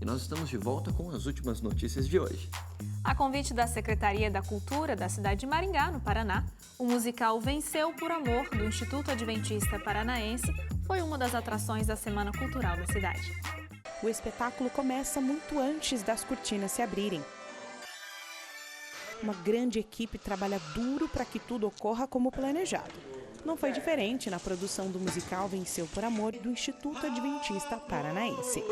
e nós estamos de volta com as últimas notícias de hoje. A convite da Secretaria da Cultura da cidade de Maringá, no Paraná, o musical Venceu por Amor, do Instituto Adventista Paranaense, foi uma das atrações da Semana Cultural da cidade. O espetáculo começa muito antes das cortinas se abrirem. Uma grande equipe trabalha duro para que tudo ocorra como planejado. Não foi diferente na produção do musical Venceu por Amor, do Instituto Adventista Paranaense.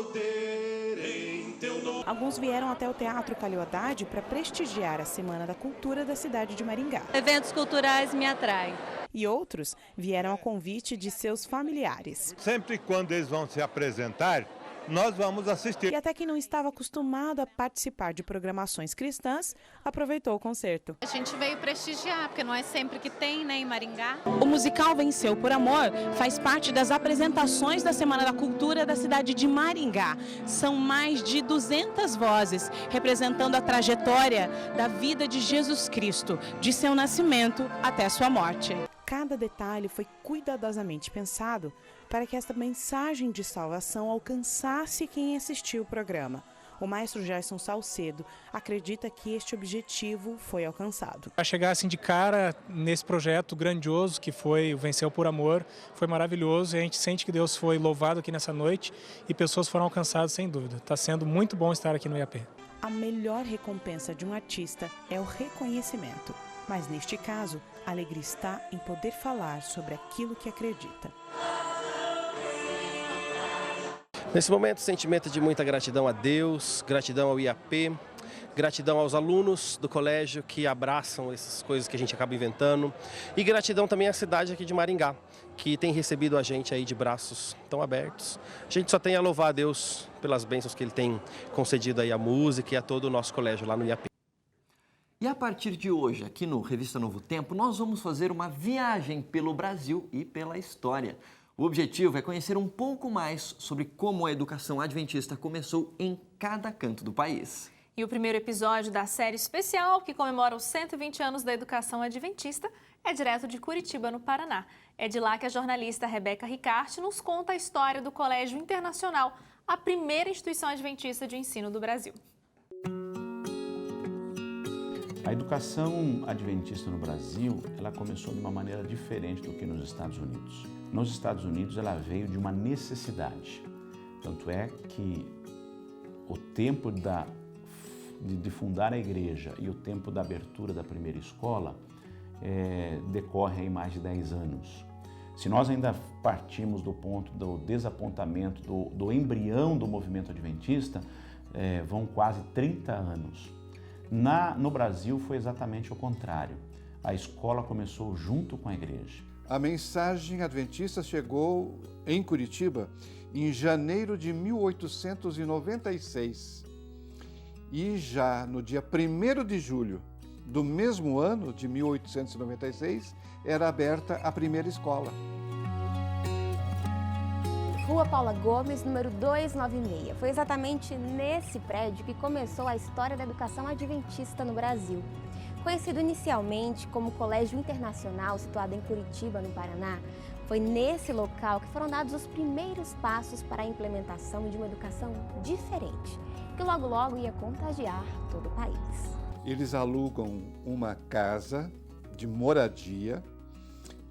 Alguns vieram até o Teatro Calil Haddad para prestigiar a Semana da Cultura da cidade de Maringá. Eventos culturais me atraem. E outros vieram a convite de seus familiares. Sempre quando eles vão se apresentar, nós vamos assistir. E até quem não estava acostumado a participar de programações cristãs, aproveitou o concerto. A gente veio prestigiar, porque não é sempre que tem, né, em Maringá. O musical Venceu por Amor faz parte das apresentações da Semana da Cultura da cidade de Maringá. São mais de 200 vozes, representando a trajetória da vida de Jesus Cristo, de seu nascimento até sua morte. Cada detalhe foi cuidadosamente pensado para que esta mensagem de salvação alcançasse quem assistiu o programa. O maestro Gerson Salcedo acredita que este objetivo foi alcançado. A chegar assim de cara nesse projeto grandioso que foi o Venceu por Amor, foi maravilhoso e a gente sente que Deus foi louvado aqui nessa noite e pessoas foram alcançadas sem dúvida. Está sendo muito bom estar aqui no IAP. A melhor recompensa de um artista é o reconhecimento, mas neste caso, a alegria está em poder falar sobre aquilo que acredita. Nesse momento, sentimento de muita gratidão a Deus, gratidão ao IAP, gratidão aos alunos do colégio que abraçam essas coisas que a gente acaba inventando e gratidão também à cidade aqui de Maringá, que tem recebido a gente aí de braços tão abertos. A gente só tem a louvar a Deus pelas bênçãos que Ele tem concedido aí à música e a todo o nosso colégio lá no IAP. E a partir de hoje, aqui no Revista Novo Tempo, nós vamos fazer uma viagem pelo Brasil e pela história. O objetivo é conhecer um pouco mais sobre como a educação adventista começou em cada canto do país. E o primeiro episódio da série especial, que comemora os 120 anos da educação adventista, é direto de Curitiba, no Paraná. É de lá que a jornalista Rebeca Ricarte nos conta a história do Colégio Internacional, a primeira instituição adventista de ensino do Brasil. A educação adventista no Brasil, ela começou de uma maneira diferente do que nos Estados Unidos. Nos Estados Unidos, ela veio de uma necessidade. Tanto é que o tempo de fundar a igreja e o tempo da abertura da primeira escola decorre em mais de 10 anos. Se nós ainda partimos do ponto do desapontamento, do embrião do movimento adventista, vão quase 30 anos. No Brasil foi exatamente o contrário. A escola começou junto com a igreja. A mensagem adventista chegou em Curitiba em janeiro de 1896. E já no dia 1º de julho do mesmo ano, de 1896, era aberta a primeira escola. Rua Paula Gomes, número 296. Foi exatamente nesse prédio que começou a história da educação adventista no Brasil. Conhecido inicialmente como Colégio Internacional, situado em Curitiba, no Paraná, foi nesse local que foram dados os primeiros passos para a implementação de uma educação diferente, que logo logo ia contagiar todo o país. Eles alugam uma casa de moradia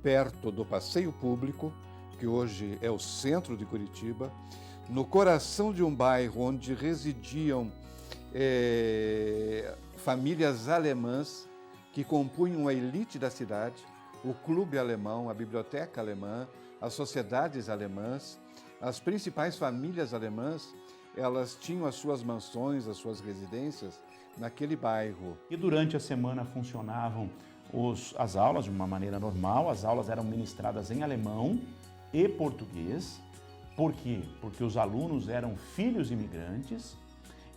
perto do passeio público, que hoje é o centro de Curitiba, no coração de um bairro onde residiam famílias alemãs que compunham a elite da cidade, o clube alemão, a biblioteca alemã, as sociedades alemãs, as principais famílias alemãs, elas tinham as suas mansões, as suas residências naquele bairro. E durante a semana funcionavam as aulas de uma maneira normal, as aulas eram ministradas em alemão e português. Por quê? Porque os alunos eram filhos imigrantes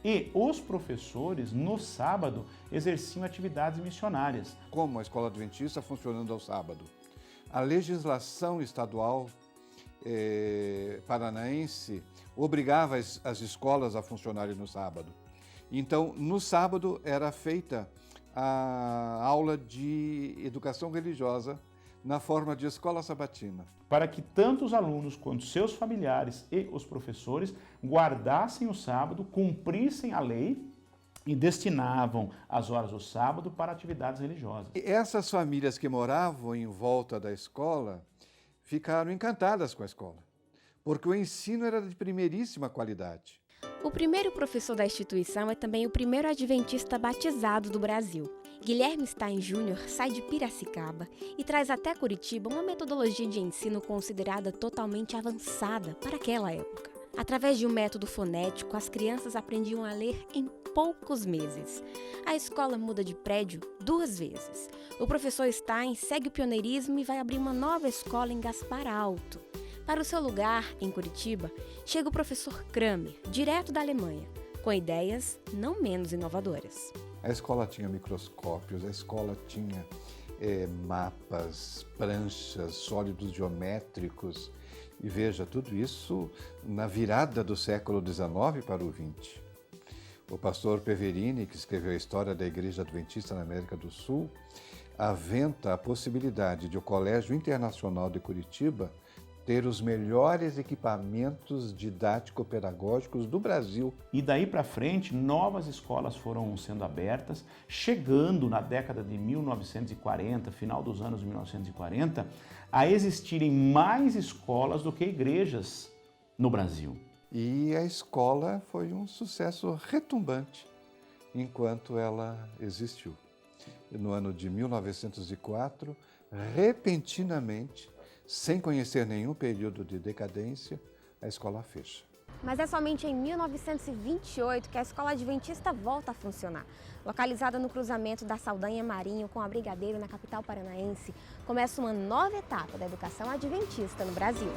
e os professores, no sábado, exerciam atividades missionárias. Como a escola adventista funcionando ao sábado? A legislação estadual paranaense obrigava as escolas a funcionarem no sábado. Então, no sábado era feita a aula de educação religiosa na forma de escola sabatina. Para que tanto os alunos quanto seus familiares e os professores guardassem o sábado, cumprissem a lei e destinavam as horas do sábado para atividades religiosas. E essas famílias que moravam em volta da escola ficaram encantadas com a escola, porque o ensino era de primeiríssima qualidade. O primeiro professor da instituição é também o primeiro adventista batizado do Brasil. Guilherme Stein Júnior sai de Piracicaba e traz até Curitiba uma metodologia de ensino considerada totalmente avançada para aquela época. Através de um método fonético, as crianças aprendiam a ler em poucos meses. A escola muda de prédio 2 vezes. O professor Stein segue o pioneirismo e vai abrir uma nova escola em Gaspar Alto. Para o seu lugar, em Curitiba, chega o professor Kramer, direto da Alemanha, com ideias não menos inovadoras. A escola tinha microscópios, a escola tinha mapas, pranchas, sólidos geométricos. E veja, tudo isso na virada do século XIX para o XX. O pastor Peverini, que escreveu a história da Igreja Adventista na América do Sul, aventa a possibilidade de o Colégio Internacional de Curitiba ter os melhores equipamentos didático-pedagógicos do Brasil. E daí para frente, novas escolas foram sendo abertas, chegando na década de 1940, final dos anos 1940, a existirem mais escolas do que igrejas no Brasil. E a escola foi um sucesso retumbante enquanto ela existiu. E no ano de 1904, repentinamente, sem conhecer nenhum período de decadência, a escola fecha. Mas é somente em 1928 que a escola adventista volta a funcionar. Localizada no cruzamento da Saldanha Marinho com a Brigadeiro, na capital paranaense, começa uma nova etapa da educação adventista no Brasil.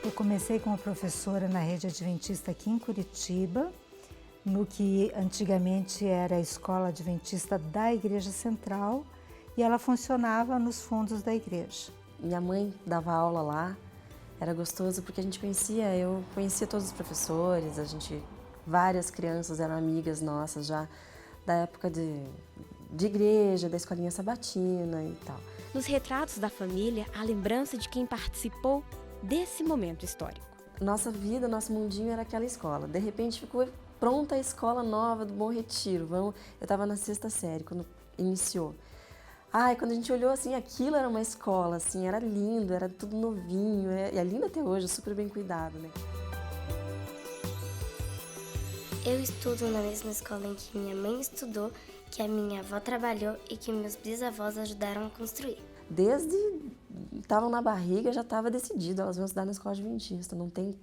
Eu comecei como professora na rede adventista aqui em Curitiba, no que antigamente era a escola adventista da Igreja Central, e ela funcionava nos fundos da igreja. Minha mãe dava aula lá, era gostoso porque eu conhecia todos os professores, várias crianças eram amigas nossas já da época de igreja, da escolinha sabatina e tal. Nos retratos da família, a lembrança de quem participou desse momento histórico. Nossa vida, nosso mundinho era aquela escola. De repente ficou pronta a escola nova do Bom Retiro. Eu estava na 6ª série quando iniciou. Quando a gente olhou assim, aquilo era uma escola, assim, era lindo, era tudo novinho, e é lindo até hoje, super bem cuidado, né? Eu estudo na mesma escola em que minha mãe estudou, que a minha avó trabalhou e que meus bisavós ajudaram a construir. Desde estavam na barriga, já estava decidido, elas vão estudar na escola adventista, não tem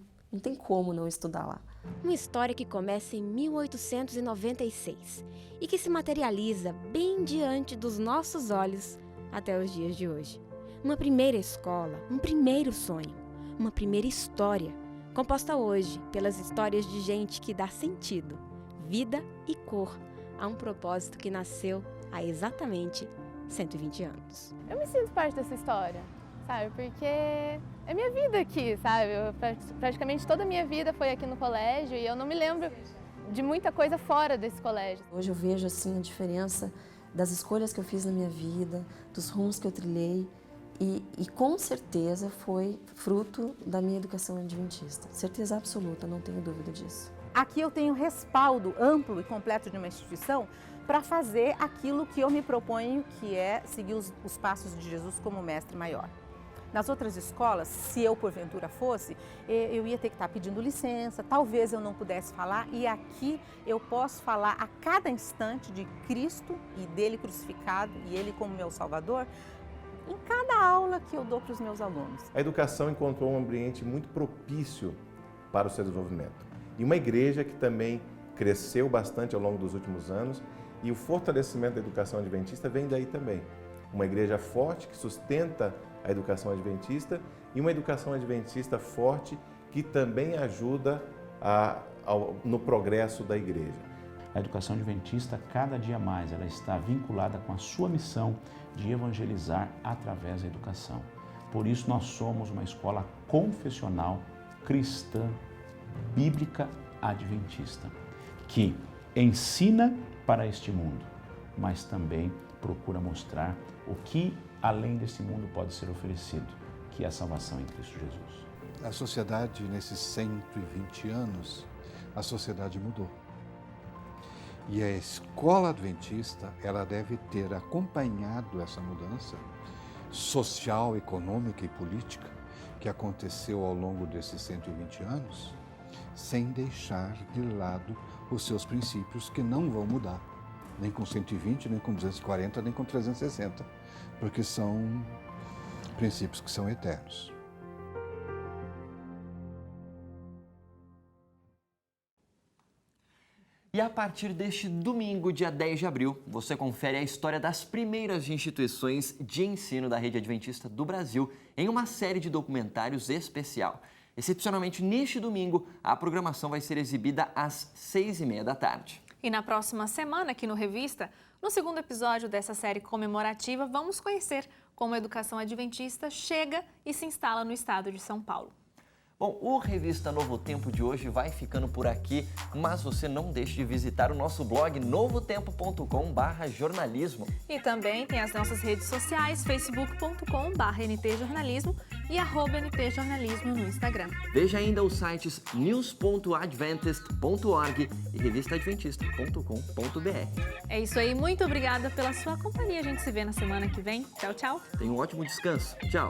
como não estudar lá. Uma história que começa em 1896 e que se materializa bem diante dos nossos olhos até os dias de hoje. Uma primeira escola, um primeiro sonho, uma primeira história, composta hoje pelas histórias de gente que dá sentido, vida e cor a um propósito que nasceu há exatamente 120 anos. Eu me sinto parte dessa história, sabe? Porque é minha vida aqui, sabe? Praticamente toda a minha vida foi aqui no colégio e eu não me lembro de muita coisa fora desse colégio. Hoje eu vejo assim a diferença das escolhas que eu fiz na minha vida, dos rumos que eu trilhei e com certeza foi fruto da minha educação adventista. Certeza absoluta, não tenho dúvida disso. Aqui eu tenho respaldo amplo e completo de uma instituição para fazer aquilo que eu me proponho, que é seguir os passos de Jesus como mestre maior. Nas outras escolas, se eu porventura fosse, eu ia ter que estar pedindo licença, talvez eu não pudesse falar, e aqui eu posso falar a cada instante de Cristo e dele crucificado e ele como meu Salvador, em cada aula que eu dou para os meus alunos. A educação encontrou um ambiente muito propício para o seu desenvolvimento. E uma igreja que também cresceu bastante ao longo dos últimos anos, e o fortalecimento da educação adventista vem daí também. Uma igreja forte que sustenta a educação adventista e uma educação adventista forte que também ajuda no progresso da igreja. A educação adventista, cada dia mais, ela está vinculada com a sua missão de evangelizar através da educação. Por isso, nós somos uma escola confessional cristã, bíblica adventista, que ensina para este mundo, mas também procura mostrar o que além desse mundo pode ser oferecido, que é a salvação em Cristo Jesus. A sociedade, nesses 120 anos, a sociedade mudou. E a escola adventista, ela deve ter acompanhado essa mudança social, econômica e política que aconteceu ao longo desses 120 anos, sem deixar de lado os seus princípios que não vão mudar, nem com 120, nem com 240, nem com 360, porque são princípios que são eternos. E a partir deste domingo, dia 10 de abril, você confere a história das primeiras instituições de ensino da Rede Adventista do Brasil em uma série de documentários especial. Excepcionalmente, neste domingo, a programação vai ser exibida às 6h30 da tarde. E na próxima semana, aqui no Revista, no segundo episódio dessa série comemorativa, vamos conhecer como a educação adventista chega e se instala no estado de São Paulo. Bom, o Revista Novo Tempo de hoje vai ficando por aqui, mas você não deixe de visitar o nosso blog novotempo.com/jornalismo. E também tem as nossas redes sociais, facebook.com/ntjornalismo e @ntjornalismo no Instagram. Veja ainda os sites news.adventist.org e revistaadventista.com.br. É isso aí, muito obrigada pela sua companhia. A gente se vê na semana que vem. Tchau, tchau. Tenha um ótimo descanso. Tchau.